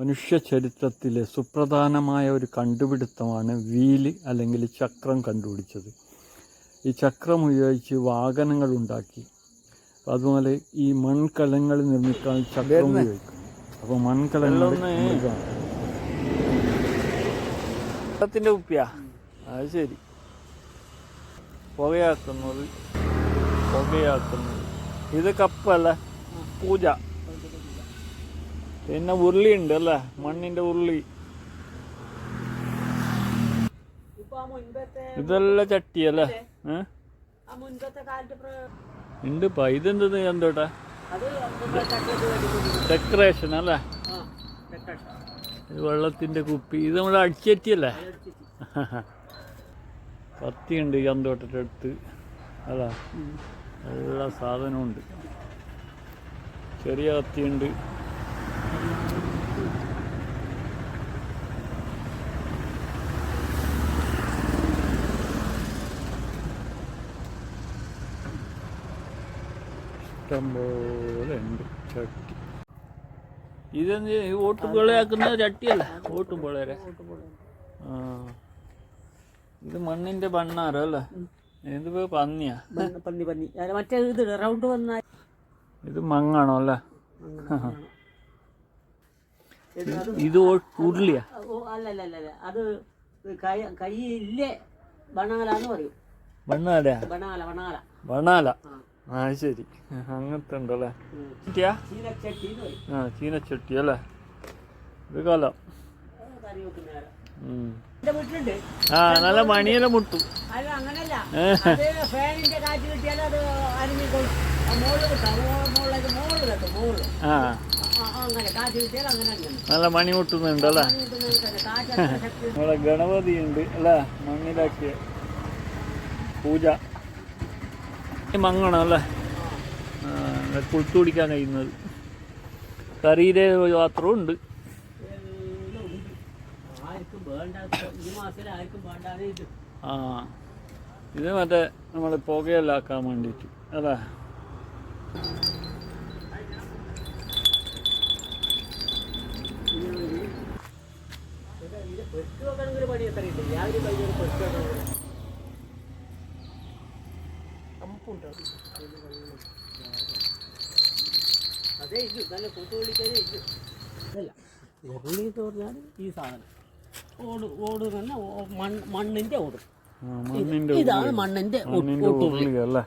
മനുഷ്യ ചരിത്രത്തിലെ സുപ്രധാനമായ ഒരു കണ്ടുപിടുത്തമാണ് വീല് അല്ലെങ്കിൽ ചക്രം കണ്ടുപിടിച്ചത്. ഈ ചക്രം ഉപയോഗിച്ച് വാഹനങ്ങൾ ഉണ്ടാക്കി. അതുപോലെ ഈ മൺകലങ്ങൾ നിർമ്മിക്കാൻ ചക്രം ഉപയോഗിക്കും. അപ്പോൾ മൺകലങ്ങൾ വെള്ളത്തിൻ്റെ കുപ്പിയാ, അത് ശരി. പുകയാക്കുന്നത് ഇത് കപ്പല്ല, പൂജ. പിന്നെ ഉരുളി ഉണ്ട് അല്ലേ, മണ്ണിൻ്റെ ഉരുളി. ഇതെല്ലാം ചട്ടിയല്ലേ? ഉണ്ട്. ഇതെന്ത് എന്തോട്ടാ? ഡെക്കറേഷൻ അല്ലേ? വെള്ളത്തിൻ്റെ കുപ്പി. ഇത് നമ്മുടെ അടിച്ചറ്റിയല്ലേ? കത്തിയുണ്ട് ചന്തോട്ടൻ്റെ അടുത്ത് അല്ല, എല്ലാ സാധനമുണ്ട്. ചെറിയ കത്തിയുണ്ട്. ഇഷ്ടംപോലെ ഉണ്ട് ചട്ടി. ഇതെന്ത് ഓട്ടുപൊളയാക്കുന്ന ചട്ടിയല്ല? ഓട്ടുപൊളരെ. ആ, ഇത് മണ്ണിന്റെ ബണ്ണാരോ അല്ലേ? ഇത് പന്നിയാ? മറ്റേ ഇത് റൗണ്ട് വന്ന ഇത് മങ്ങാണോ അല്ലേ? ഇത് ഉരുളിയാ? അല്ലല്ല, അത് കൈയില്ലേ ബണാലാന്ന് പറയും. ബണാല. ആ ശരി, അങ്ങനത്തെ ഉണ്ടല്ലേ? ആ, ചീനച്ചട്ടി അല്ലേ? ഇത് കാലം. ആ, നല്ല മണിയെല്ലാം മുട്ടു. ആ, നല്ല മണി മുട്ടുന്നുണ്ടല്ലേ? നമ്മളെ ഗണപതി ഉണ്ട് അല്ലേ? മണ്ണിലാക്കിയ പൂജ. മങ്ങണം അല്ലേ? കുളിച്ചു കുടിക്കാൻ കഴിയുന്നത്. കറിയിലെ പാത്രവും ഉണ്ട്. ആ, ഇത് മറ്റേ നമ്മൾ പുകയെല്ലാം ആക്കാൻ വേണ്ടിയിട്ട് അല്ലേ? അതെ, ഇത് നല്ല കൂട്ടുപൊളിക്കാനേ ഇല്ല. ഉരുളി എന്ന് പറഞ്ഞാൽ ഈ സാധനം ഓട് തന്നെ മണ്ണിന്റെ ഓട്. ഇതാണ് മണ്ണിന്റെ ഉരുളി അല്ലേ?